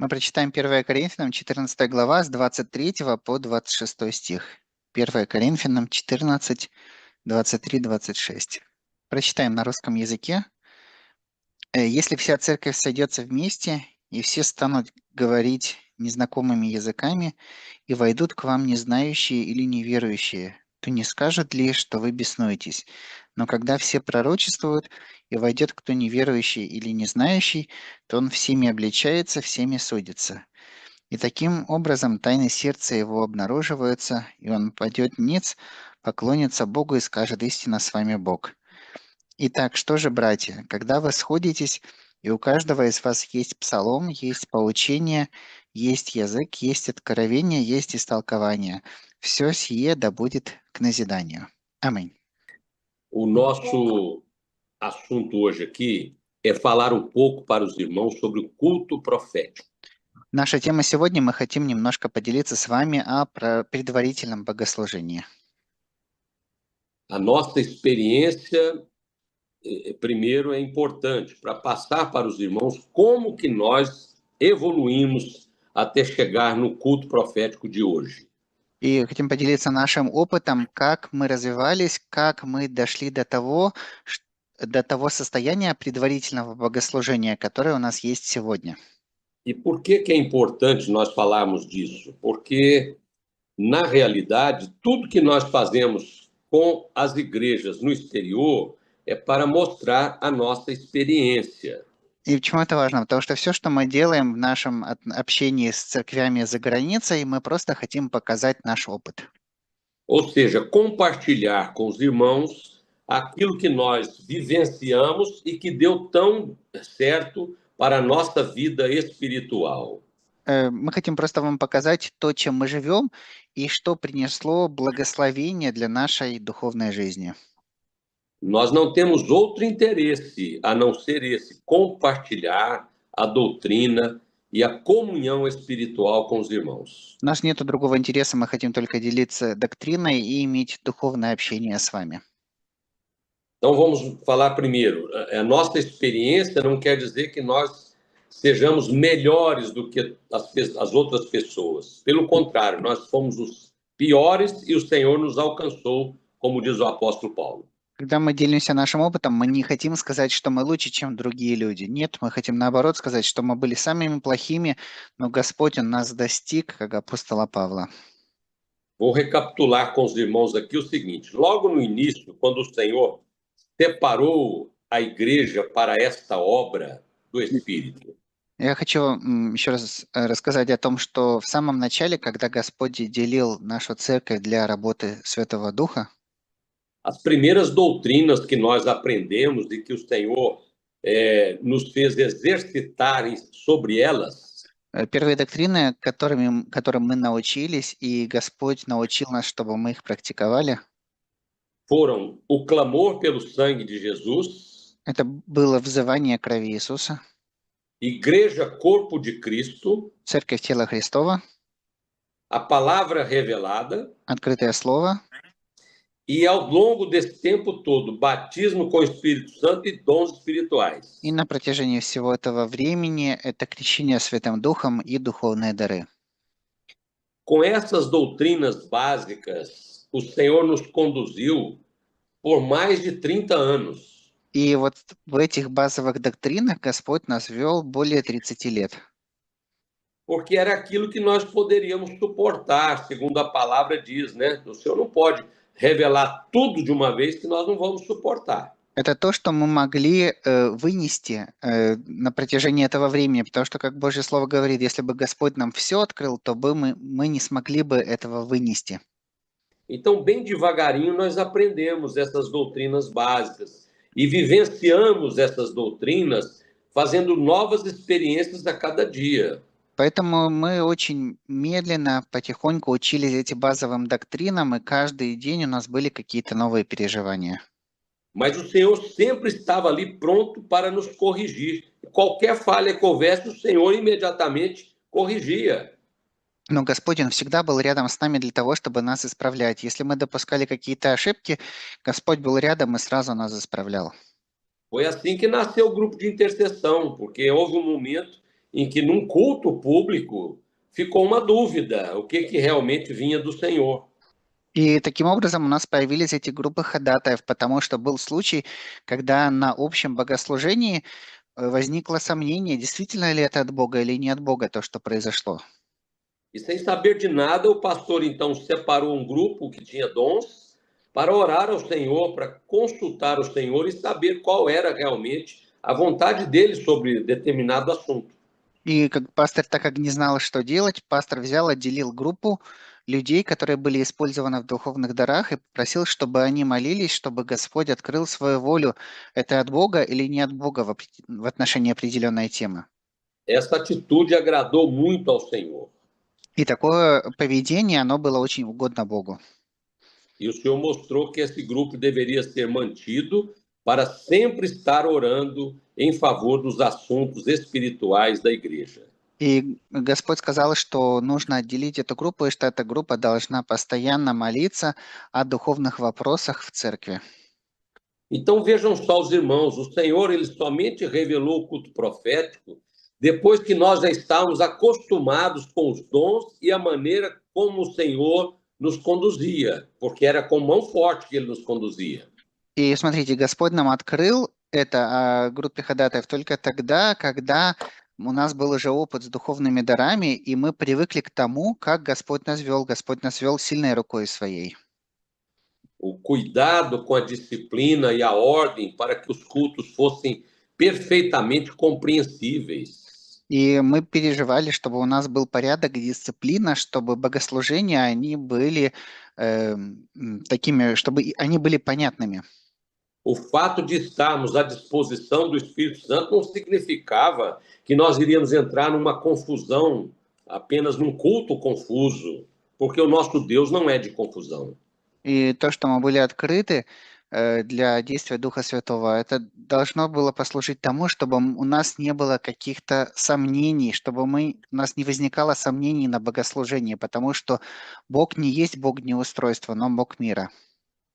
Мы прочитаем 1 Коринфянам 14 глава с 23 по 26 стих. 1 Коринфянам 14, 23, 26. Прочитаем на русском языке. «Если вся церковь сойдется вместе, и все станут говорить незнакомыми языками, и войдут к вам незнающие или неверующие, то не скажут ли, что вы беснуетесь? Но когда все пророчествуют, и войдет кто неверующий или не знающий, то он всеми обличается, всеми судится. И таким образом тайны сердца его обнаруживаются, и он падет ниц, поклонится Богу и скажет: истинно с вами Бог. Итак, что же, братья, когда вы сходитесь, и у каждого из вас есть псалом, есть поучение, есть язык, есть откровение, есть истолкование, все сие да будет к назиданию». Аминь. O nosso assunto hoje aqui é falar um pouco para os irmãos sobre o culto profético. Наша тема сегодня, мы хотим немножко поделиться с вами о предварительном богослужении. A nossa experiência, primeiro, é importante para passar para os irmãos como que nós evoluímos até chegar no culto profético de hoje. И хотим поделиться нашим опытом, как мы развивались, как мы дошли до того состояния предварительного богослужения, которое у нас есть сегодня. E por que é importante nós falarmos disso? Porque, na realidade, tudo que nós fazemos com as igrejas no exterior é para mostrar a nossa experiência. И почему это важно? Потому что все, что мы делаем в нашем общении с церквями за границей, мы просто хотим показать наш опыт. Ou seja, compartilhar com os irmãos aquilo que nós vivenciamos e que deu tão certo para a nossa vida espiritual. Мы хотим просто вам показать то, чем мы живем, и что принесло благословение для нашей духовной жизни. Nós não temos outro interesse a não ser esse, compartilhar a doutrina e a comunhão espiritual com os irmãos. У нас нет другого интереса, мы хотим только делиться доктриной и иметь духовное общение с вами. Então vamos falar primeiro. A nossa experiência não quer dizer que nós sejamos melhores do que as outras pessoas. Pelo contrário, nós fomos os piores e o Senhor nos alcançou, como diz o apóstolo Paulo. Когда мы делимся нашим опытом, мы не хотим сказать, что мы лучше, чем другие люди. Нет, мы хотим наоборот сказать, что мы были самыми плохими, но Господь, Он нас достиг, как апостола Павла. Vou recapitular com os irmãos aqui o seguinte: logo no início, quando o Senhor separou a igreja para esta obra do Espírito, Я хочу еще раз рассказать о том, что в самом начале, когда Господь делил нашу церковь для работы Святого Духа, as primeiras doutrinas que nós aprendemos e que o Senhor nos fez exercitar sobre elas, первые доктрины, которым мы научились, и Господь научил нас, чтобы мы их практиковали, foram o clamor pelo sangue de Jesus, это было взывание крови Иисуса, Igreja Corpo de Cristo, Церковь Тела Христова, a palavra revelada, Открытое Слово, e ao longo desse tempo todo, batismo com o Espírito Santo e dons espirituais. и на протяжении всего этого времени это крещение Святым Духом и духовные дары. Com essas doutrinas básicas, o Senhor nos conduziu por mais de 30 anos. И вот в этих базовых доктринах Господь нас вел более 30 лет. Porque era aquilo que nós poderíamos suportar, segundo a palavra diz, né? O Senhor não pode revelar tudo de uma vez que nós não vamos suportar. Это то, что мы могли вынести на протяжении этого времени, потому что, как Божье Слово говорит, если бы Господь нам все открыл, то бы мы не смогли бы этого вынести. Então, bem devagarinho, nós aprendemos essas doutrinas básicas e vivenciamos essas doutrinas fazendo novas experiências a cada dia. Поэтому мы очень медленно, потихоньку учились этим базовым доктринам, и каждый день у нас были какие-то новые переживания. Mas o Senhor sempre estava ali pronto para nos corrigir. Qualquer falha que houvesse, o Senhor imediatamente corrigia. Но Господь, Он всегда был рядом с нами для того, чтобы нас исправлять. Если мы допускали какие-то ошибки, Господь был рядом и сразу нас исправлял. Foi assim que nasceu o grupo de intercessão, porque houve um momento em que, num culto público, ficou uma dúvida: o que realmente vinha do Senhor. И таким образом у нас появились эти группы ходатаев, потому что был случай, когда на общем богослужении возникло сомнение, действительно ли это от Бога или не от Бога то, что произошло. E sem saber de nada, o pastor então separou um grupo que tinha dons para orar ao Senhor, para consultar o Senhor e saber qual era realmente a vontade dele sobre determinado assunto. И как пастор, так как не знал, что делать, пастор взял, отделил группу людей, которые были использованы в духовных дарах, и попросил, чтобы они молились, чтобы Господь открыл свою волю. Это от Бога или не от Бога в отношении определенной темы. Essa atitude agradou muito ao Senhor. И такое поведение, оно было очень угодно Богу. E o Senhor mostrou que esse grupo deveria ser mantido para sempre estar orando em favor dos assuntos espirituais da igreja. И Господь сказал, что нужно отделить эту группу, и что эта группа должна постоянно молиться о духовных вопросах в церкви. Então vejam só os irmãos, o Senhor ele somente revelou o culto profético depois que nós já estávamos acostumados com os dons e a maneira como o Senhor nos conduzia, porque era com mão forte que ele nos conduzia. И смотрите, Господь нам открыл это о группе ходатаев только тогда, когда у нас был уже опыт с духовными дарами, и мы привыкли к тому, как Господь нас вел. Господь нас вел сильной рукой своей. O cuidado com a disciplina e a ordem para que os cultos fossem perfeitamente compreensíveis. И мы переживали, чтобы у нас был порядок и дисциплина, чтобы богослужения, они были такими, чтобы они были понятными. O fato de estarmos à disposição do Espírito Santo não significava que nós iríamos entrar numa confusão, apenas num culto confuso, porque o nosso Deus não é de confusão. И то, что мы были открыты для действия Духа Святого, это должно было послужить тому, чтобы у нас не было каких-то сомнений, чтобы у нас не возникало сомнений на богослужении, потому что Бог не есть Бог неустройства, но Бог мира.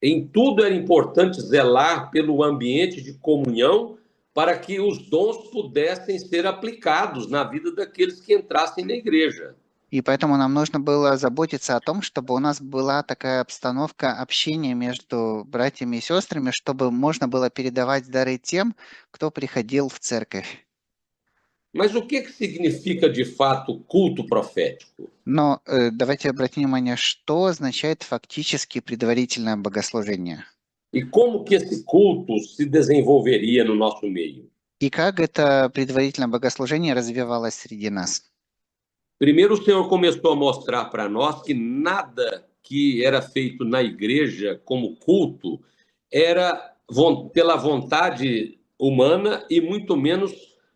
Em tudo era importante zelar pelo ambiente de comunhão para que os dons pudessem ser aplicados na vida daqueles que entrassem na igreja. И поэтому нам нужно было заботиться о том, чтобы у нас была такая обстановка общения между братьями и сестрами, чтобы можно было передавать дары тем, кто приходил в церковь. Mas o que significa de fato culto profético? Но давайте обратим внимание, что означает фактически предварительное богослужение. E como que esse culto se desenvolveria no nosso meio? И как это предварительное богослужение развивалось среди нас. Primeiro, o Senhor começou a mostrar para nós que nada que era feito na igreja como culto era pela vontade humana e muito menos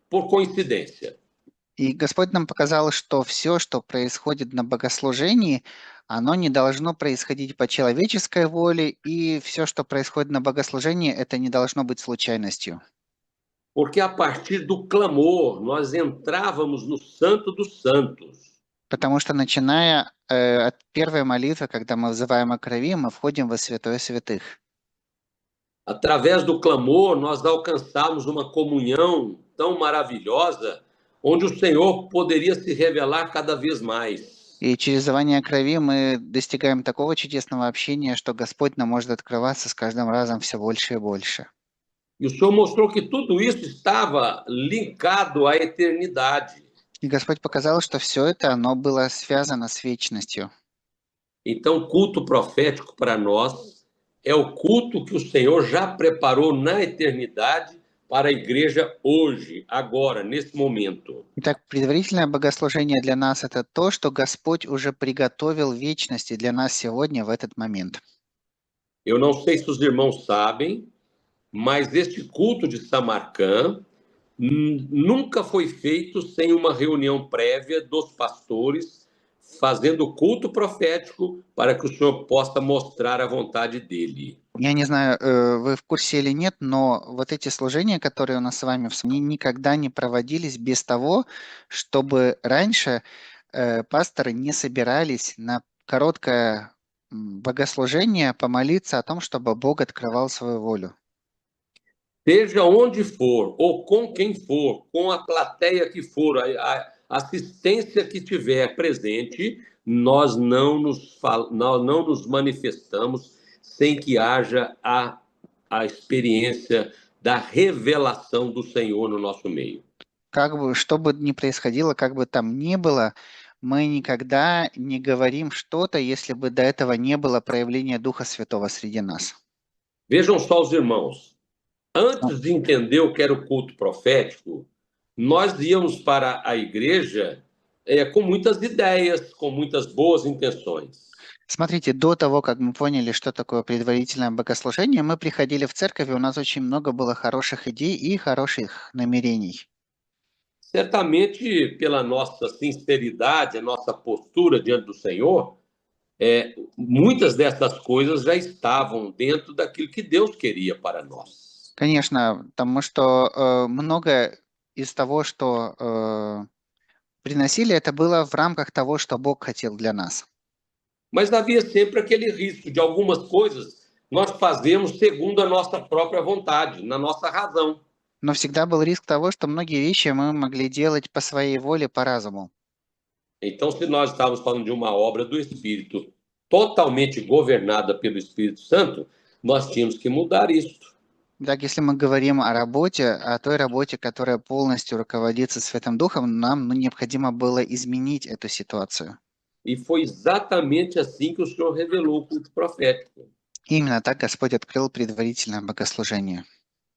por coincidência. И Господь нам показал, что все, что происходит на богослужении, оно не должно происходить по человеческой воле, и все, что происходит на богослужении, это не должно быть случайностью. Porque a partir do clamor nós entrávamos no Santo dos Santos. Потому что, начиная от первой молитвы, когда мы взываем о крови, мы входим во святое святых. Através do clamor, nós alcançamos uma comunhão tão maravilhosa, onde o Senhor poderia se revelar cada vez mais. И через взывание крови мы достигаем такого чудесного общения, что Господь нам может открываться с каждым разом все больше и больше. E o Senhor mostrou que tudo isso estava linkado à eternidade. И Господь показал, что все это, оно было связано с вечностью. Então, culto profético para nós é o culto que o Senhor já preparou na eternidade para a igreja hoje, agora, nesse momento. Итак, предварительное богослужение для нас – это то, что Господь уже приготовил в вечности для нас сегодня, в этот момент. Eu não sei se os irmãos sabem, mas este culto de Samarcã nunca foi feito sem uma reunião prévia dos pastores, fazendo culto profético para que o Senhor possa mostrar a vontade dele. Я не знаю, вы в курсе или нет, но вот эти служения, которые у нас с вами, они никогда не проводились без того, чтобы раньше пасторы не собирались на короткое богослужение помолиться о том, чтобы Бог открывал свою волю. seja onde for, ou com quem for, com a plateia que for, a assistência que tiver presente, nós não nos manifestamos sem que haja a experiência da revelação do Senhor no nosso meio. Как бы, что бы ни происходило, как бы там ни было, мы никогда не говорим что-то, если бы до этого не было проявления Духа Святого среди нас. Vejam só os irmãos, antes de entender o que era o culto profético, nós íamos para a igreja com muitas ideias, com muitas boas intenções. Смотрите, до того, как мы поняли, что такое предварительное богослужение, мы приходили в церковь, и у нас очень много было хороших идей и хороших намерений. Certamente, pela nossa sinceridade, a nossa postura diante do Senhor, muitas dessas coisas já estavam dentro daquilo que Deus queria para nós. Конечно, потому что многое из того, что приносили, это было в рамках того, что Бог хотел для нас. Mas havia sempre aquele risco de algumas coisas nós fazemos segundo a nossa própria vontade, na nossa razão. Но всегда был риск того, что многие вещи мы могли делать по своей воле, по разуму. Então, se nós estávamos falando de uma obra do Espírito totalmente governada pelo Espírito Santo, nós tínhamos que mudar isso. Так, если мы говорим о работе, о той работе, которая полностью руководится Святым Духом, нам необходимо было изменить эту ситуацию. E foi exatamente assim que o Senhor revelou o culto profético. Именно так Господь открыл предварительное богослужение.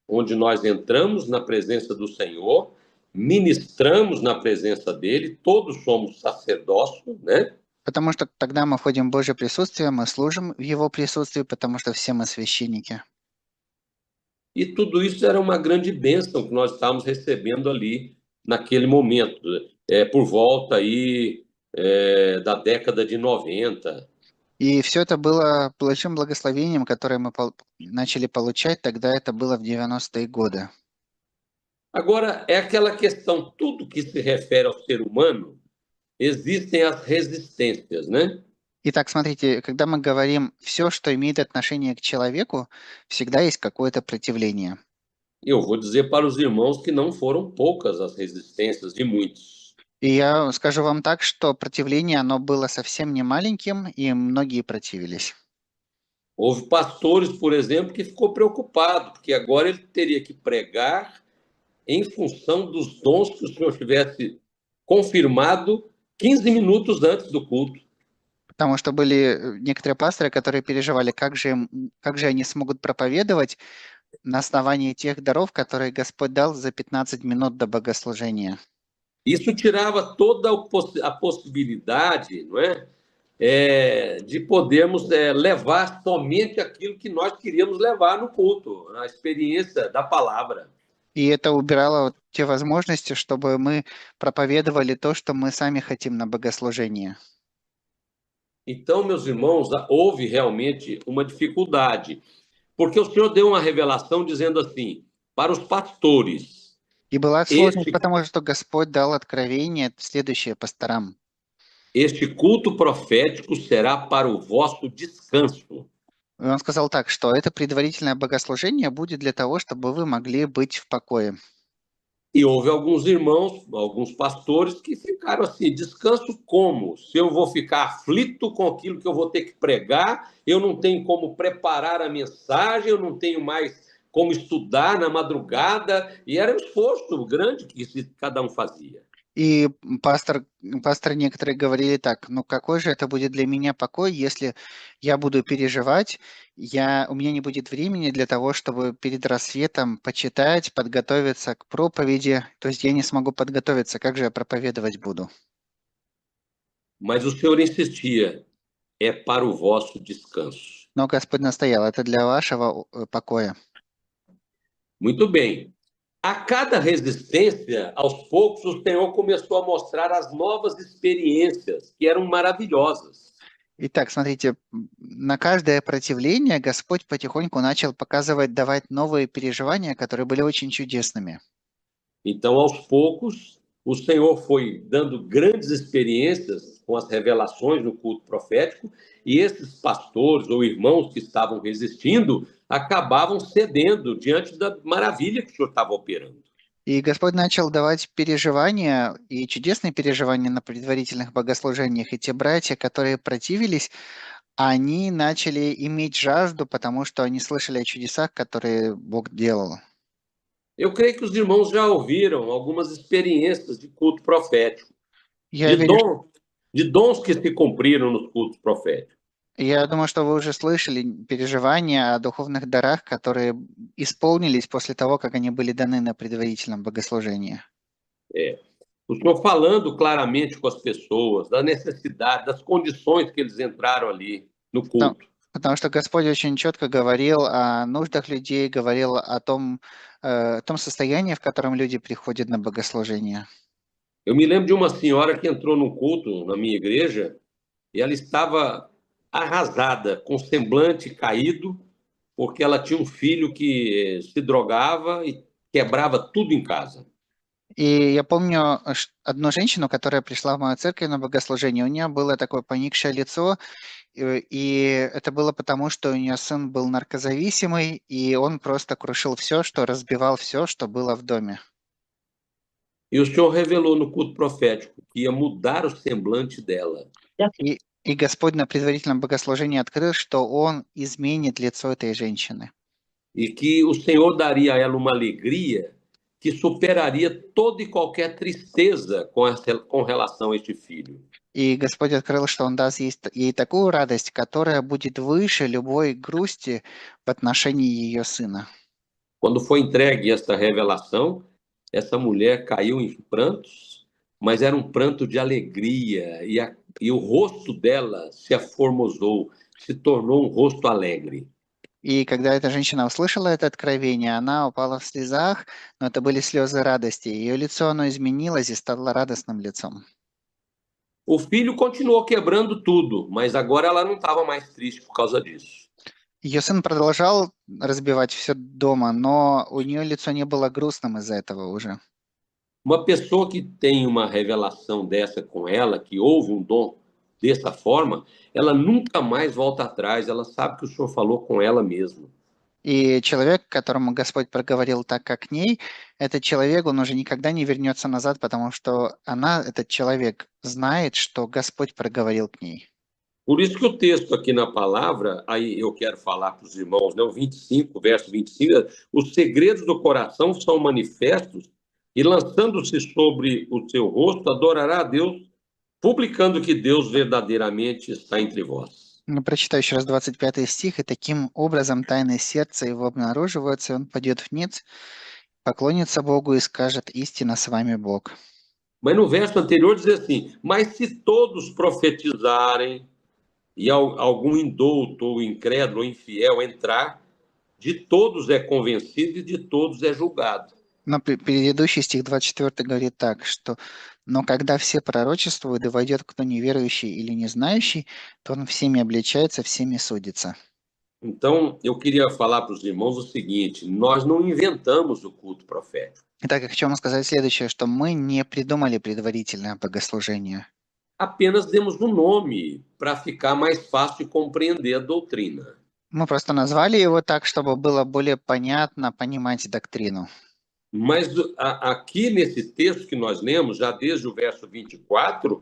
Onde nós entramos na presença do Senhor, ministramos na presença dele, todos somos sacerdócio, né? Потому что тогда мы входим в Божье присутствие, мы служим в Его присутствии, потому что все мы священники. E tudo isso era uma grande bênção que nós estávamos recebendo ali naquele momento, por volta aí da década de 90. И все это было большим благословением, которое мы начали получать, тогда это было в 90-е годы. Agora, é aquela questão, tudo que se refere ao ser humano, existem as resistências, né? Итак, смотрите, когда мы говорим все, что имеет отношение к человеку, всегда есть какое-то противление. Eu vou dizer para os irmãos que não foram poucas as resistências de muitos. И я скажу вам так, что противление, оно было совсем не маленьким, и многие противились. Houve pastores, por exemplo, que ficou preocupado, porque agora ele teria que pregar em função dos dons que o Senhor tivesse confirmado 15 minutos antes do culto. Потому что были некоторые пасторы, которые переживали, как же они смогут проповедовать на основании тех даров, которые Господь дал за 15 минут до богослужения. Isso tirava toda a possibilidade, não é? De podermos levar somente aquilo que nós queríamos levar no culto, a experiência da palavra. И это убирало те возможности, чтобы мы проповедовали то, что мы сами хотим на богослужении. Então, meus irmãos, houve realmente uma dificuldade, porque o Senhor deu uma revelação dizendo assim, para os pastores, И была сложность, потому что Господь дал откровение следующее пасторам. Este culto profético será para o vosso descanso. И он сказал так, что это предварительное богослужение будет для того, чтобы вы могли быть в покое. E houve alguns irmãos, alguns pastores que ficaram assim, descanso como? Se eu vou ficar aflito com aquilo que eu vou ter que pregar, eu não tenho como preparar a mensagem, eu não tenho mais como estudar na madrugada, e era um esforço grande que cada um fazia. И пасторы некоторые говорили так, ну какой же это будет для меня покой, если я буду переживать, у меня не будет времени для того, чтобы перед рассветом почитать, подготовиться к проповеди, то есть я не смогу подготовиться, как же я проповедовать буду? Mas o Senhor insistia, é para o vosso descanso. Но Господь настоял, это для вашего покоя. Muito bem. A cada resistência, aos poucos, o Senhor começou a mostrar as novas experiências, que eram maravilhosas. Итак, смотрите, на каждое противление Господь потихоньку начал показывать, давать новые переживания, которые были очень чудесными. Então, aos poucos, o Senhor foi dando grandes experiências com as revelações no culto profético, e esses pastores ou irmãos que estavam resistindo acabavam cedendo diante da maravilha que o Senhor estava operando. И Господь начал давать переживания и чудесные переживания на предварительных богослужениях. И те братья, которые противились, они начали иметь жажду, потому что они слышали о чудесах, которые Бог делал. Eu creio que os irmãos já ouviram algumas experiências de culto profético, Я de, верю, dom, de dons que se cumpriram nos cultos proféticos. я думаю, что вы уже слышали переживания о духовных дарах, которые исполнились после того, как они были даны на предварительном богослужении. É. O Senhor falando claramente com as pessoas, da necessidade, das condições que eles entraram ali no Потому, culto. потому что Господь очень четко говорил о нуждах людей, говорил о том состоянии, в котором люди приходят на богослужение. Eu me lembro de uma senhora que entrou no culto na minha igreja e ela estava arrasada, com semblante caído, porque ela tinha um filho que se drogava e quebrava tudo em casa. И я помню одну женщину, которая пришла в мою церковь на богослужение. У нее было такое поникшее лицо, и это было потому, что у нее сын был наркозависимый, и он просто крушил все, что разбивал все, что было в доме. E o Senhor revelou no culto profético que ia mudar o semblante dela. И Господь на предварительном богослужении открыл, что Он изменит лицо этой женщины. E que o Senhor daria a ela uma alegria que superaria toda e qualquer tristeza com relação a este filho. И Господь открыл, что Он даст ей такую радость, которая будет выше любой грусти в отношении ее сына. Quando foi entregue esta revelação, essa mulher caiu em prantos, mas era um pranto de alegria, e o rosto dela se aformosou, se tornou um rosto alegre. И когда эта женщина услышала это откровение, она упала в слезах, но это были слезы радости. Ее лицо, оно изменилось и стало радостным лицом. O filho continuou quebrando tudo, mas agora ela não estava mais triste por causa disso. Ее сын продолжал разбивать все дома, но у нее лицо не было грустным из-за этого уже. Uma pessoa que tem uma revelação dessa com ela, que ouve um dom dessa forma, ela nunca mais volta atrás, ela sabe que o Senhor falou com ela mesma. И человек, которому Господь проговорил так, как к ней, этот человек, он уже никогда не вернется назад, потому что она, этот человек, знает, что Господь проговорил к ней. Por isso que o texto aqui na palavra, aí eu quero falar para os irmãos, né, o 25, verso 25, os segredos do coração são manifestos e lançando-se sobre o seu rosto, adorará a Deus, publicando que Deus verdadeiramente está entre vós. Ну, прочитаю еще раз 25 стих. «И таким образом тайны сердца его обнаруживаются, и он пойдет вниз, поклонится Богу и скажет: истинно с вами Бог». Mas no verso anterior diz assim: mas se todos profetizarem e algum indouto ou incrédulo ou infiel entrar, de todos é convencido e de todos é julgado. Но предыдущий стих 24 говорит так, что «но когда все пророчествуют, и войдет кто неверующий или не знающий, то он всеми обличается, всеми судится». Então, eu queria falar para os irmãos o seguinte: nós não inventamos o culto profético. Итак, я хочу вам сказать следующее, что мы не придумали предварительное богослужение. Apenas demos um nome para ficar mais fácil de compreender a doutrina. Мы просто назвали его так, чтобы было более понятно понимать доктрину. Mas aqui nesse texto que nós lemos, já desde o verso 24,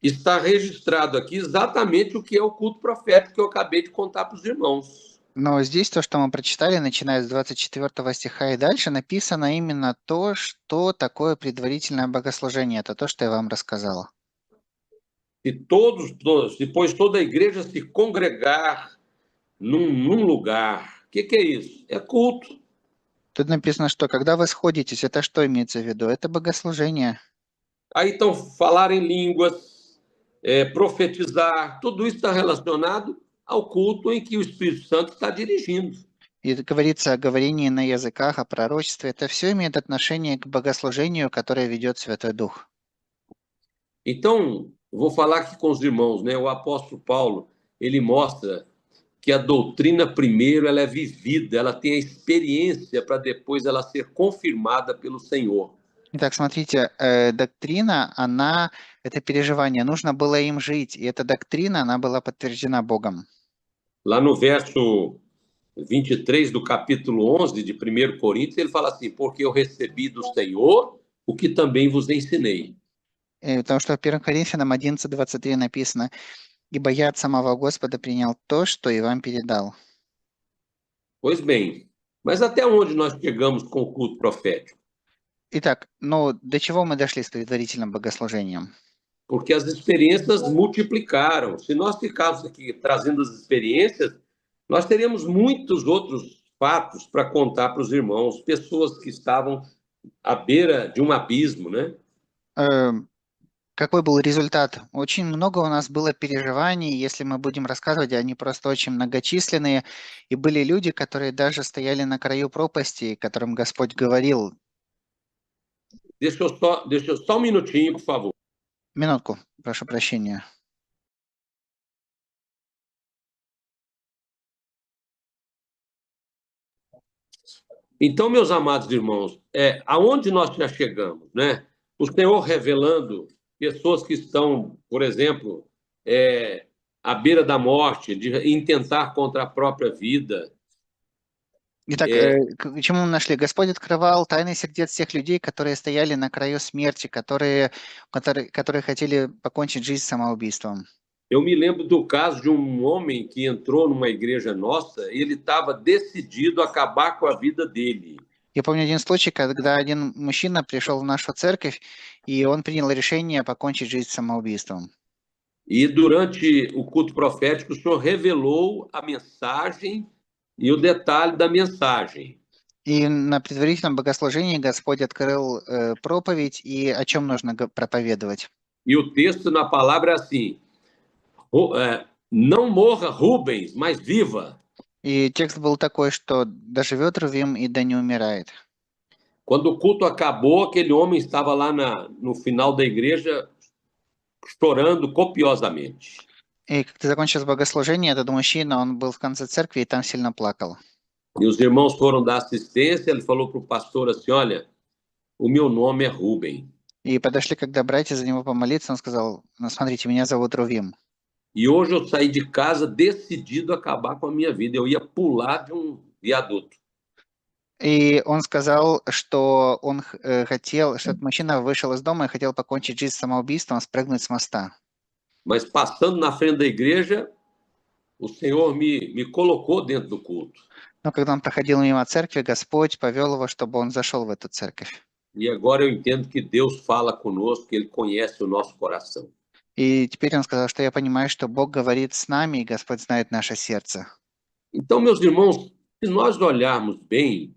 está registrado aqui exatamente o que é o culto profético que eu acabei de contar para os irmãos. Но здесь то, что мы прочитали, начиная с 24 стиха и дальше, написано именно то, что такое предварительное богослужение. Это то, что я вам рассказал. Se pois toda a igreja se congregar num lugar, o que é isso? É culto. Тут написано, что когда вы сходитесь, это что имеется в виду? Это богослужение. Aí então, falar em línguas, profetizar, tudo isso está relacionado ao culto em que o Espírito Santo está dirigindo. И говорится о говорении на языках, о пророчестве. Это все имеет отношение к богослужению, которое ведет Святой Дух. Então, vou falar aqui com os irmãos, né? O apóstolo Paulo, ele mostra que a doutrina primeiro ela é vivida, ela tem a experiência para depois ela ser confirmada pelo Senhor. Итак, смотрите, доктрина, это переживание, нужно было им жить, и эта доктрина, она была подтверждена Богом. Lá no verso 23 do capítulo 11 de 1 Coríntios, ele fala assim, porque eu recebi do Senhor o que também vos ensinei. Потому что в 1 Коринфянам 11:23 написано, «Ибо я от самого Господа принял то, что и вам передал». Pois bem, mas até onde nós chegamos com o culto profético? Итак, ну до чего мы дошли с предварительным богослужением? Porque as experiências multiplicaram. Se nós ficarmos aqui trazendo as experiências, nós teríamos muitos outros fatos para contar para os irmãos, pessoas que estavam à beira de um abismo, né? Какой был результат? Очень много у нас было переживаний, если мы будем рассказывать, они просто очень многочисленные, и были люди, которые даже стояли на краю пропасти, которым Господь говорил. Deixa eu só um minutinho, por favor. Минутку, прошу прощения. Então, meus amados irmãos, aonde nós já chegamos, né? O Senhor revelando pessoas que estão, por exemplo, à beira da morte, de intentar contra a própria vida. Итак, к чему мы нашли? Господь открывал тайны сердец тех людей, которые стояли на краю смерти, которые хотели покончить жизнь самоубийством. Eu me lembro do caso de um homem que entrou numa igreja nossa, e ele estava decidido a acabar com a vida dele. Я помню один случай, когда один мужчина пришел в нашу церковь, и он принял решение покончить жизнь самоубийством. E durante o culto profético, o Senhor revelou a mensagem e o detalhe da mensagem. И на предварительном богослужении Господь открыл проповедь и о чем нужно проповедовать. E o texto na palavra é assim: não morra Rubens, mas viva. И текст был такой, что доживет Рувим и да не умирает. Quando o culto acabou, aquele homem estava lá no final da igreja chorando copiosamente. И когда закончилось богослужение, этот мужчина, он был в конце церкви и там сильно плакал. E os irmãos foram dar assistência, ele falou para o pastor assim, olha, o meu nome é Rubem. И подошли, когда братья за него помолиться, он сказал, ну, смотрите, меня зовут Рувим. E hoje eu saí de casa decidido a acabar com a minha vida. Eu ia pular de um viaduto. И он сказал, что он хотел, что этот мужчина вышел из дома и хотел покончить жизнь самоубийством, спрыгнуть с моста. Mas passando na frente da igreja, o Senhor me colocou dentro do culto. Но когда он проходил мимо церкви, Господь повел его, чтобы он зашел в эту церковь. E agora eu entendo que Deus fala conosco, que Ele conhece o nosso coração. И теперь он сказал, что я понимаю, что Бог говорит с нами, и Господь знает наше сердце. Então, meus irmãos, se nós olharmos bem,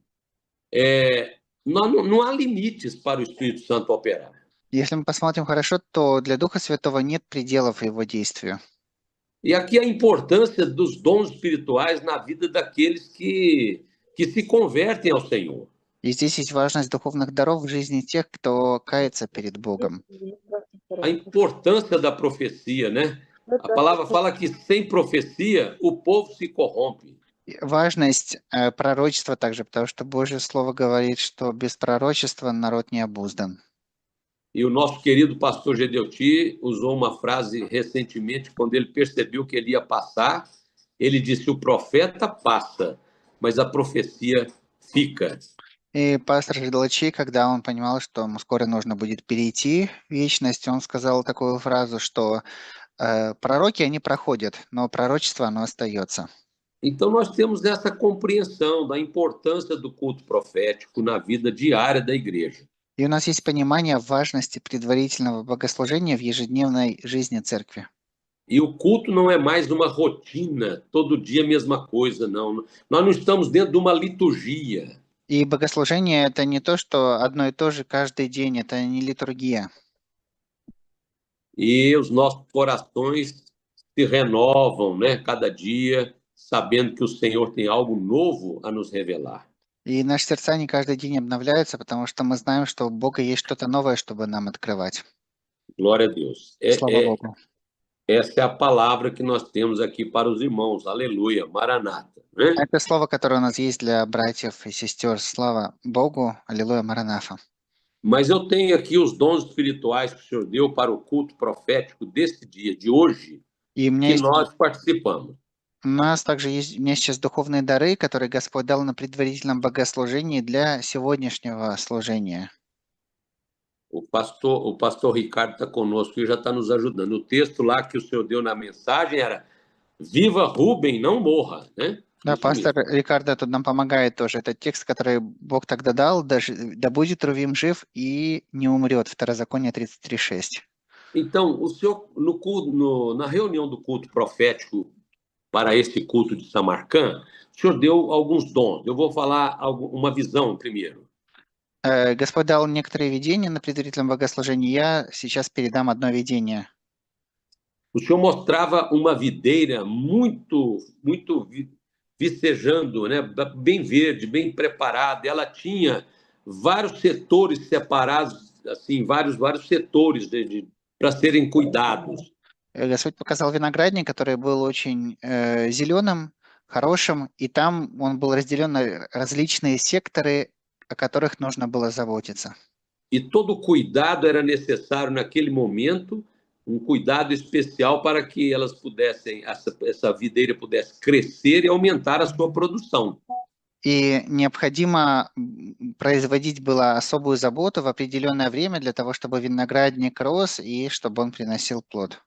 não há limites para o Espírito Santo operar. Если мы посмотрим хорошо, то для Духа Святого нет пределов его действию. E aqui a importância dos dons espirituais na vida daqueles que se convertem ao Senhor. И здесь есть важность духовных даров в жизни тех, кто кается перед Богом. A importância da profecia, né? A palavra fala que sem profecia o povo se corrompe. Важность пророчества также, потому что Божье Слово говорит, что без пророчества народ не обуздан. E o nosso querido pastor Gedeuti usou uma frase recentemente, quando ele percebeu que ele ia passar, ele disse, o profeta passa, mas a profecia fica. И пастор Жидалачи, когда он понимал, что ему скоро нужно будет перейти в вечность, он сказал такую фразу, что пророки, они проходят, но пророчество, оно остается. Então, nós temos essa compreensão da importância do culto profético na vida diária da igreja. И у нас есть понимание важности предварительного богослужения в ежедневной жизни церкви. E o culto não é mais uma rotina, todo dia a mesma coisa, não. Nós não estamos dentro de uma liturgia. И богослужение – это не то, что одно и то же каждый день, это не литургия. E os nossos corações se renovam, né, cada dia, sabendo que o Senhor tem algo novo a nos revelar. И наши сердца не каждый день обновляются, потому что мы знаем, что у Бога есть что-то новое, чтобы нам открывать. Glória a Deus. Слава Богу. Essa é a palavra que nós temos aqui para os irmãos. Aleluia, Maranata. Né? Это слово, которое у нас есть для братьев и сестер. Слава Богу. Аллилуйя, Маранафа. Mas eu tenho aqui os dons espirituais que o Senhor deu para o culto profético desse dia, de hoje, И у меня que есть nós participamos. У нас также есть, у меня сейчас духовные дары, которые Господь дал на предварительном богослужении для сегодняшнего служения. O pastor Ricardo está conosco e já está nos ajudando. O texto lá que o senhor deu na mensagem era: Viva Rubem, não morra, né? Да, Isso пастор mesmo. Рикардо тут нам помогает тоже. Это текст, который Бог тогда дал, даже, да будет Рувим жив и не умрет. Второзаконие 33:6. Então, o senhor, na reunião do culto profético para esse culto de Samarcã, o senhor deu alguns dons. Eu vou falar uma visão primeiro. Господь дал некоторые видения на предварительном bogослужении. Я сейчас передам одно видение. O senhor mostrava uma videira muito vicejando, né? Bem verde, bem preparada. Ela tinha vários setores separados, assim, vários setores para serem cuidados. Господь показал виноградник, который был очень зеленым, хорошим, и там он был разделен на различные секторы, о которых нужно было заботиться. E todo cuidado era necessário naquele momento, um cuidado especial para que elas pudessem, essa videira pudesse crescer e aumentar a sua produção. И необходимо производить было особую заботу в определенное время для того, чтобы виноградник рос и чтобы он приносил плод.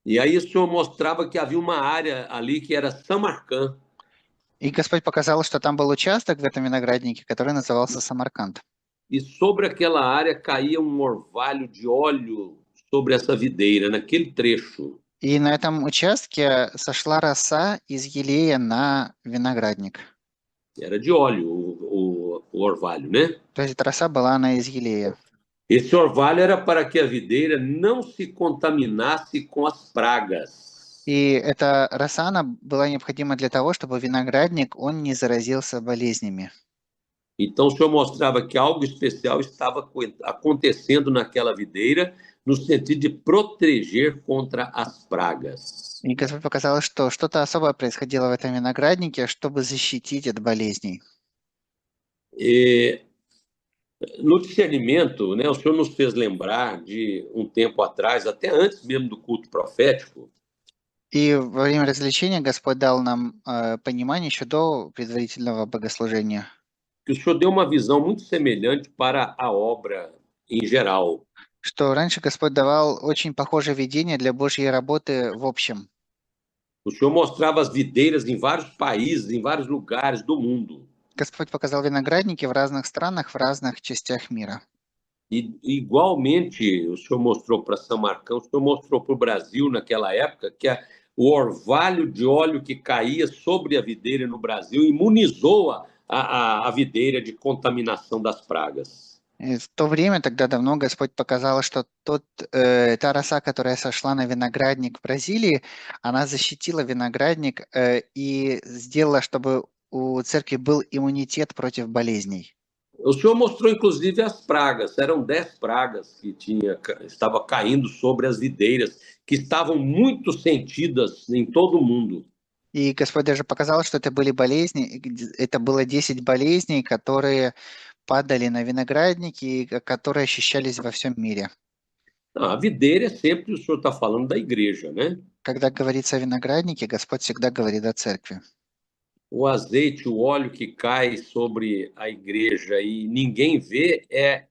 E aí o senhor mostrava que havia uma área ali que era Samarcã. И Господь показал, что там был участок в этом винограднике, который назывался Самарканд. E sobre aquela área caía um orvalho de óleo sobre essa videira, naquele trecho. И на этом участке сошла роса из елея на виноградник. Era de óleo o orvalho, né? То есть эта роса была она из елея. Esse orvalho era para que a videira não se contaminasse com as pragas. И эта роса, она была необходима для того, чтобы виноградник, он не заразился болезнями. Então o senhor mostrava que algo especial estava acontecendo naquela videira, no sentido de proteger contra as pragas. И Господь показал, что что-то особое происходило в этом винограднике, чтобы защитить от болезней. E no discernimento, né, o senhor nos fez lembrar de um tempo atrás, até antes mesmo do culto profético, И во время развлечения Господь дал нам понимание еще до предварительного богослужения, que o senhor deu uma visão muito semelhante para a obra em geral. что раньше Господь давал очень похожее видение для Божьей работы в общем. O senhor mostrava as videiras em vários países, em vários lugares do mundo. Господь показал виноградники в разных странах, в разных частях мира. E igualmente o senhor mostrou para Samarcã, o senhor mostrou para o Brasil naquela época que o orvalho de óleo que caía sobre a videira no Brasil imunizou a videira de contaminação das pragas. И в то время, тогда давно, Господь показал, что та роса, которая сошла на виноградник в Бразилии, она защитила виноградник и сделала, чтобы у церкви был иммунитет против болезней. O senhor mostrou inclusive as pragas, eram 10 pragas que estava caindo sobre as videiras, que estavam muito sentidas em todo o mundo. И Господь даже показал, что это были болезни, это было 10 болезней, которые падали на виноградники, которые ощущались во всем мире. Não, a videira é sempre, o senhor está falando da igreja, né? Когда говорится о винограднике, Господь всегда говорит о церкви. O azeite, o óleo que cai sobre a igreja e ninguém vê é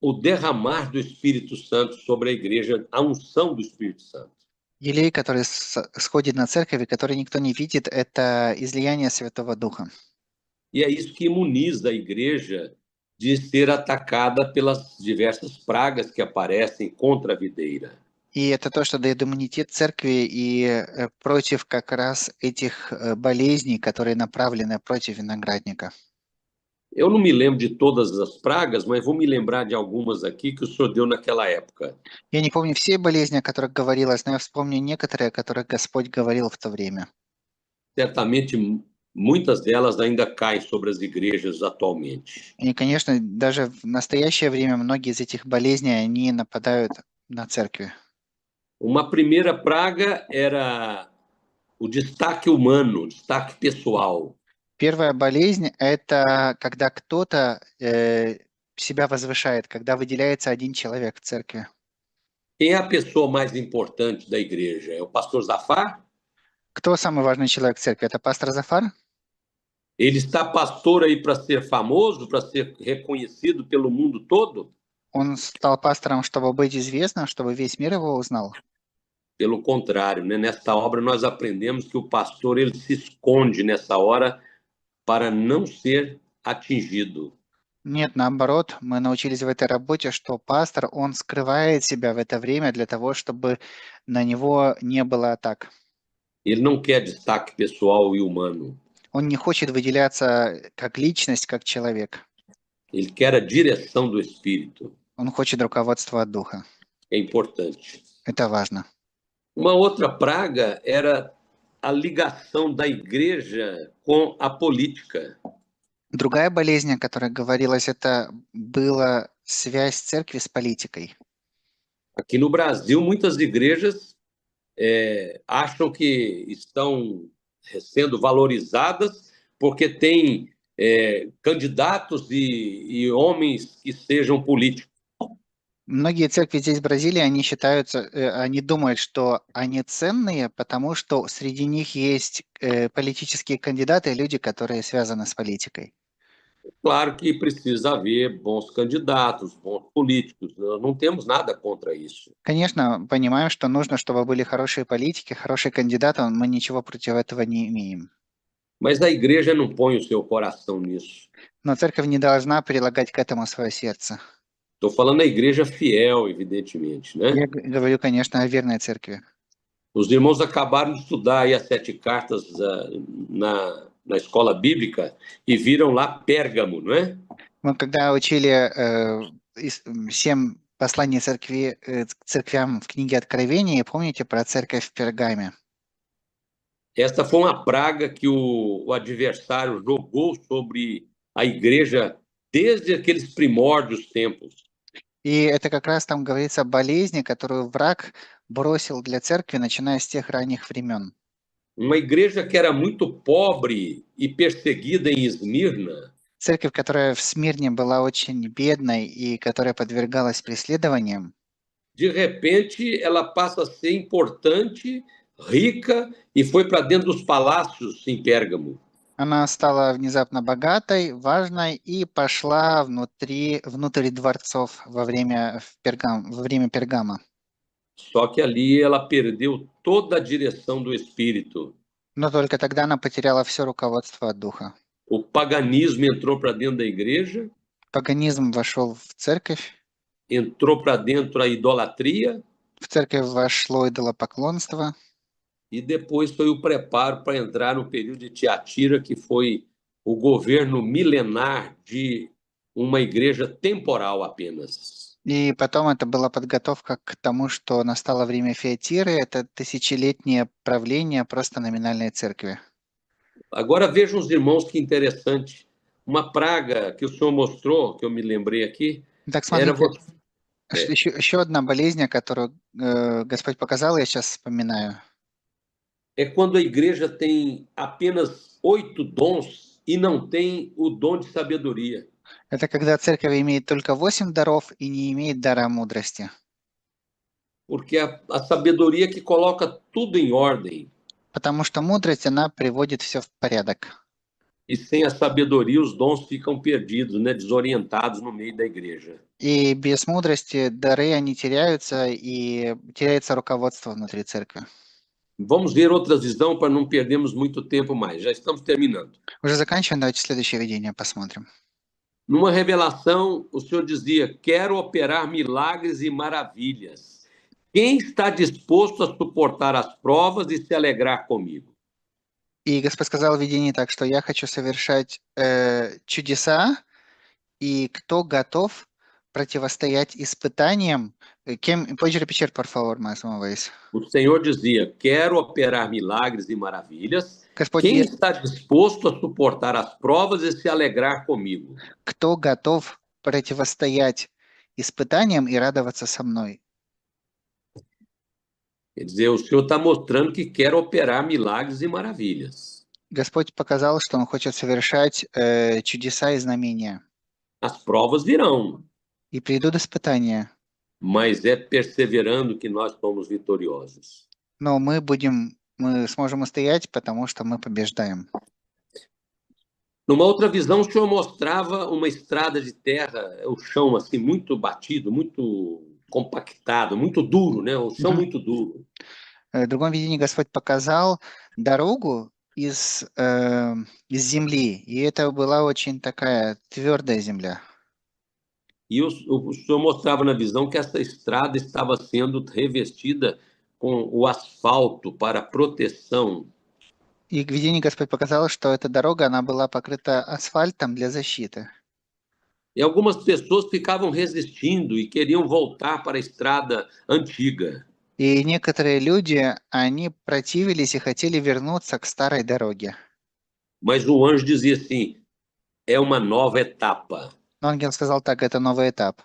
o derramar do Espírito Santo sobre a igreja, a unção do Espírito Santo. Елей, который сходит на церковь, и который никто не видит, это излияние Святого Духа. E é isso que imuniza a igreja de ser atacada pelas diversas pragas que aparecem contra a videira. И это то, что дает иммунитет церкви и против как раз этих болезней, которые направлены против виноградника. Eu não me lembro de todas as pragas, mas vou me lembrar de algumas aqui que o senhor deu naquela época. Я не помню все болезни, о которых говорилось, но я вспомню некоторые, о которых Господь говорил в то время. Certamente, muitas delas ainda caem sobre as igrejas atualmente. И, конечно, даже в настоящее время многие из этих болезней, они нападают на церкви. Uma primeira praga era o destaque humano, o destaque pessoal. Первая болезнь – это когда кто-то себя возвышает, когда выделяется один человек в церкви. Quem é a pessoa mais importante da igreja? É o pastor Zafar? Кто самый важный человек в церкви? Это пастор Зафар? Ele está pastor aí para ser famoso, para ser reconhecido pelo mundo todo? Он стал пастором, чтобы быть известным, чтобы весь мир его узнал? Pelo contrário, né? Nesta obra nós aprendemos que o pastor ele se esconde nessa hora para não ser atingido. Нет, наоборот, мы научились в этой работе, что пастор, он скрывает себя в это время для того, чтобы на него не было атак. Ele não quer destaque pessoal e humano. Он не хочет выделяться как личность, как человек. Ele quer a direção do Espírito. Он хочет руководства от Духа. É importante. Это важно. Uma outra praga era a ligação da igreja com a política. Другая болезнь, о которой говорилось, это была связь церкви с политикой. Aqui no Brasil, muitas igrejas acham que estão sendo valorizadas porque têm candidatos e homens que sejam políticos. Многие церкви здесь, в Бразилии, они считаются, они думают, что они ценные, потому что среди них есть политические кандидаты, люди, которые связаны с политикой. Claro que precisa haver bons candidatos, bons políticos. Nós não temos nada contra isso. Конечно, понимаем, что нужно, чтобы были хорошие политики, хорошие кандидаты, мы ничего против этого не имеем. Mas a igreja não põe o seu coração nisso. Но церковь не должна прилагать к этому свое сердце. Estou falando da igreja fiel, evidentemente, né? Я говорю, конечно, о верной церкви. Os irmãos acabaram de estudar aí as 7 cartas na escola bíblica e viram lá Pérgamo, não é? Мы когда учили 7 посланий церквям в книге Откровения, помните про церковь в Пергаме? Esta foi uma praga que o adversário jogou sobre a igreja desde aqueles primórdios tempos. И это как раз там говорится о болезни, которую враг бросил для церкви, начиная с тех ранних времен. Uma igreja que era muito pobre e perseguida em Esmirna, Церковь, которая в Смирне была очень бедной и которая подвергалась преследованиям, de repente ela passa a ser importante, rica e foi para dentro dos palácios em Pérgamo. она стала внезапно богатой, важной и пошла внутрь дворцов во время Пергама. Só que ali ela perdeu toda a direção do Espírito. Но только тогда она потеряла все руководство от Духа. O paganismo entrou para dentro da igreja, Паганизм вошел в церковь entrou para dentro a idolatria вошло идолопоклонство, e depois foi o preparo para entrar no período de Tiatira, que foi o governo milenar de uma igreja temporal apenas. и потом это была подготовка к тому, что настало время Фиатиры, это тысячелетнее правление просто номинальной церкви. Agora vejam os irmãos que interessante. Uma praga que o Senhor mostrou, que eu me lembrei aqui, Так, era смотрите, еще одна болезнь, которую Господь показал, я сейчас вспоминаю. é quando a igreja tem apenas 8 dons e não tem o dom de sabedoria. Это когда церковь имеет только 8 даров и не имеет дара мудрости. Porque a sabedoria que coloca tudo em ordem. Потому что мудрость, она приводит все в порядок. E sem a sabedoria, os dons ficam perdidos, né, desorientados no meio da igreja. И без мудрости дары, они теряются, и теряется руководство внутри церкви. Vamos ver outras visões para não perdermos muito tempo mais. Já estamos terminando. Уже заканчиваем, давайте следующее видение посмотрим. Numa revelação, o Senhor dizia: quero operar milagres e maravilhas. Quem está disposto a suportar as provas e se alegrar comigo? И Господь сказал в видении так, что я хочу совершать чудеса, и кто готов противостоять испытаниям. Pode repetir, por favor, mais uma vez. O Senhor dizia: quero operar milagres e maravilhas. Господь, Quem está disposto a suportar as provas e se alegrar comigo? Кто готов противостоять испытаниям и радоваться со мной? Quer dizer, o Senhor está mostrando que quer operar milagres e maravilhas. Господь показал, что Он хочет совершать чудеса и знамения. As provas virão. И придут испытания. Mas é perseverando que nós somos vitoriosos. Но мы будем мы сможем устоять, потому что мы побеждаем. Numa outra visão, o senhor mostrava uma estrada de terra, o chão assim muito batido, muito compactado, muito duro, né? O chão Мгм. muito duro. В другом видении Господь показал дорогу из земли, и это была очень такая твердая земля. E o senhor mostrava na visão que essa estrada estava sendo revestida com o asfalto para proteção. И в видении Господь показал, что эта дорога, она была покрыта асфальтом для защиты. E algumas pessoas ficavam resistindo e queriam voltar para a estrada antiga. И некоторые люди, они противились и хотели вернуться к старой дороге. Mas o anjo dizia assim: é uma nova etapa. Но ангел сказал так, это новый этап.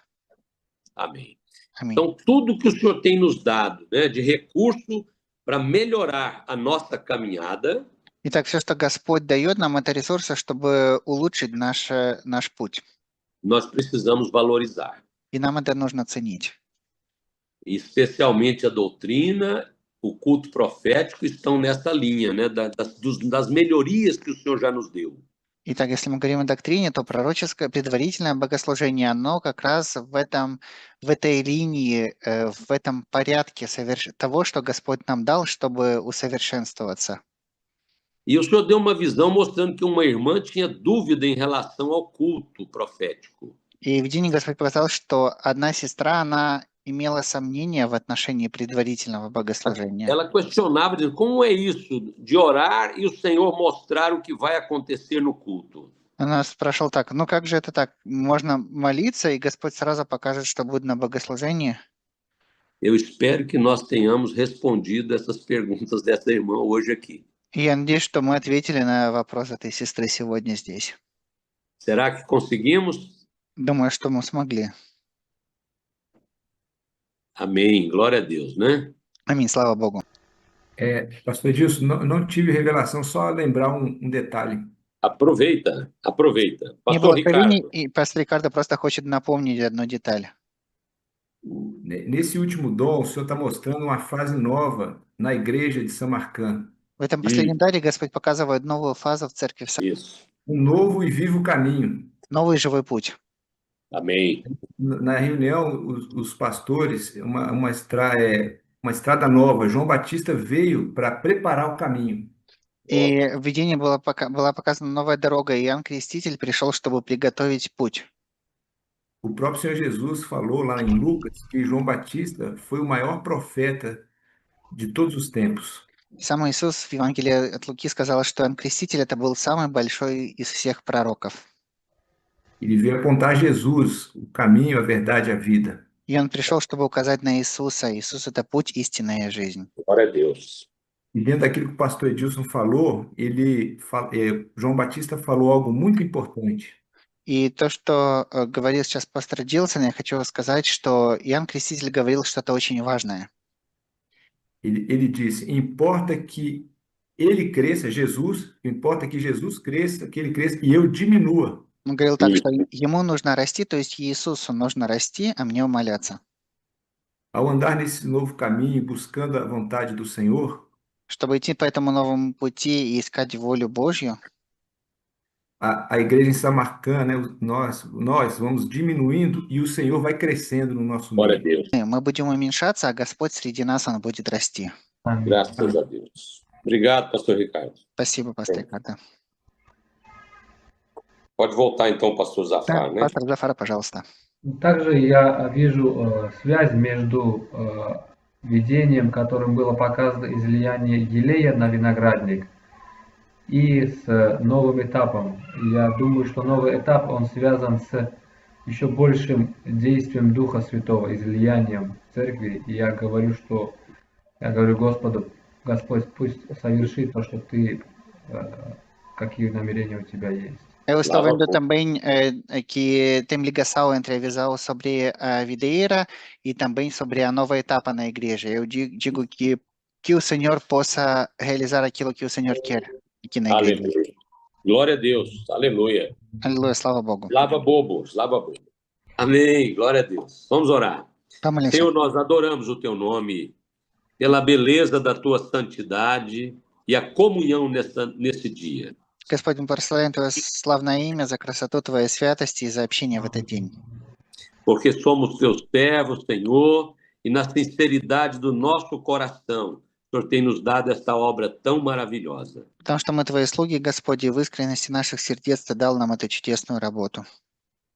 Amém. Аминь. Então, tudo que o Senhor tem nos dado, né, de recurso para melhorar a nossa caminhada, Итак, все, что Господь дает нам, это ресурсы, чтобы улучшить наш путь. nós precisamos valorizar. И нам это нужно ценить. Especialmente a doutrina, o culto profético estão nessa linha, né, das melhorias que o Senhor já nos deu. Итак, если мы говорим о доктрине, то пророческое предварительное богослужение, оно как раз в этой линии, в этом порядке того, что Господь нам дал, чтобы усовершенствоваться. E o Senhor deu uma visão mostrando que uma irmã tinha dúvida em relação ao culto profético. И в видении Господь показал, что одна сестра, она имела сомнения в отношении предварительного богослужения. Ela questionava, dizendo, como é isso de orar e o Senhor mostrar o que vai acontecer no culto? Она спрашивала так, ну как же это так? Можно молиться, и Господь сразу покажет, что будет на богослужении? Eu espero que nós tenhamos respondido essas perguntas dessa irmã hoje aqui. И я надеюсь, что мы ответили на вопрос этой сестры сегодня здесь. Será que conseguimos? Думаю, что мы смогли. Amém. Glória a Deus, né? Аминь, слава Богу. Pastor Edilson, não tive revelação, só lembrar um detalhe. Aproveita. Не Pastor было откровений, Ricardo, и пастор Рикардо просто хочет напомнить одну деталь. Nesse último dom, o senhor está mostrando uma fase nova na igreja de Samarcã. В этом последнем даре Господь показывает новую фазу в церкви, isso. Novo e vivo caminho. новый живой путь. Amém. Na reunião, os pastores, uma estrada nova. João Batista veio para preparar o caminho. И в видении была показана новая дорога, и Иоанн Креститель пришел, чтобы приготовить путь. O próprio Senhor Jesus falou lá em Lucas que João Batista foi o maior profeta de todos os tempos. Сам Иисус в Евангелии от Луки сказал, что Иоанн Креститель это был самый большой из всех пророков. Ele veio apontar a Jesus, o caminho, a verdade e a vida. И он пришел, чтобы указать на Иисуса. Иисус это путь, истинная жизнь. Glória a Deus. E dentro daquilo que o pastor Edilson falou, João Batista falou algo muito importante. И то, что говорил сейчас пастор Дилсон, я хочу сказать, что Иоанн Креститель говорил что-то очень важное. Ele disse, importa que ele cresça, Jesus, importa que Jesus cresça, que ele cresça e eu diminua. Он говорил так, что ему нужно расти, то есть Иисусу нужно расти, а мне умоляться. Ao andar nesse novo caminho, buscando a vontade do Senhor, Чтобы идти по этому новому пути и искать волю Божью, a igreja em Samarcã, né, nós vamos diminuindo e o Senhor vai crescendo no nosso Glória a meio. Deus. мы будем уменьшаться, а Господь среди нас, Он будет расти. Graças a Deus. Obrigado, pastor Ricardo. Спасибо, пастор Рикардо. Pode voltar então, pastor Zafar, né? Пастор Зафар, пожалуйста. Также я вижу связь между видением, которым было показано излияние елея на виноградник, и с новым этапом. Я думаю, что новый этап, он связан с еще большим действием Духа Святого, излиянием в церкви. И я говорю Господу, Господь, pусть совершит то, что Ты, какие намерения у Тебя есть. Eu estou vendo também que tem ligação entre a visão sobre a videira e também sobre a nova etapa na igreja. Eu digo que o Senhor possa realizar aquilo que o Senhor quer aqui na igreja. Aleluia. Glória a Deus. Aleluia. Aleluia, slava Bogu. Lava bobos. Amém. Glória a Deus. Vamos orar. Vamos lá. Senhor, nós adoramos o teu nome pela beleza da tua santidade e a comunhão nesse dia. Господь, мы прославляем Твое славное имя за красоту Твоей святости и за общение в этот день. Porque somos teus servos, Senhor, e na sinceridade do nosso coração, o Senhor tem nos dado esta obra tão maravilhosa. Потому что мы Твои слуги, Господи, и в искренности наших сердец Ты дал нам эту чудесную работу.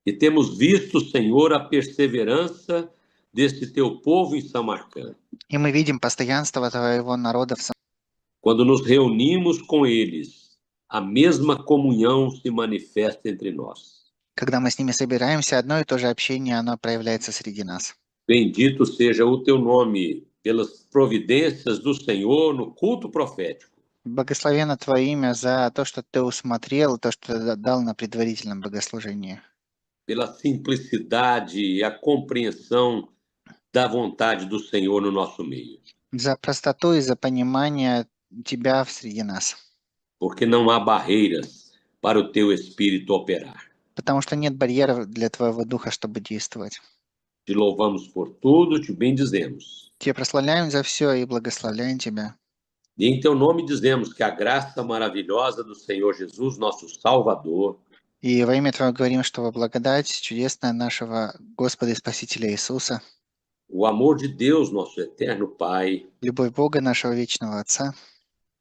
E temos visto, Senhor, a perseverança desse teu povo em Samarcã. И мы видим постоянство Твоего народа в Quando nos reunimos com eles, a mesma comunhão se manifesta entre nós. Когда мы с ними собираемся, одно и то же общение, оно проявляется среди нас. Bendito seja o teu nome pelas providências do Senhor no culto profético. Благословенно Твое имя за то, что Ты усмотрел, то, что Ты дал на предварительном богослужении. Pela simplicidade e a compreensão da vontade do Senhor no nosso meio. За простоту и за понимание Тебя среди нас. Porque não há barreiras para o teu Espírito operar. Потому что нет барьеров для Твоего Духа, чтобы действовать. Te louvamos por tudo, te bendizemos. Тебе прославляем за все и благословляем Тебя. E em teu nome dizemos que a graça maravilhosa do Senhor Jesus, nosso Salvador, И во имя Твое говорим, что благодать чудесная нашего Господа и Спасителя Иисуса, o amor de Deus, nosso eterno Pai, любовь Бога нашего вечного Отца,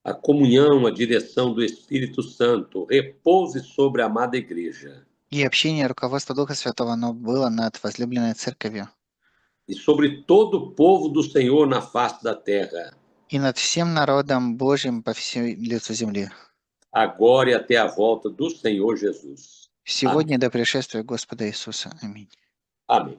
a comunhão, a direção do Espírito Santo repouse sobre a amada igreja и общение руководства Духа Святого, оно было над возлюбленной Церковью e sobre todo o povo do Senhor na face da terra, и над всем народом Божьим по всей лицу земли. agora e até a volta do Senhor Jesus. Сегодня до пришествия Господа Иисуса. Аминь. Amém.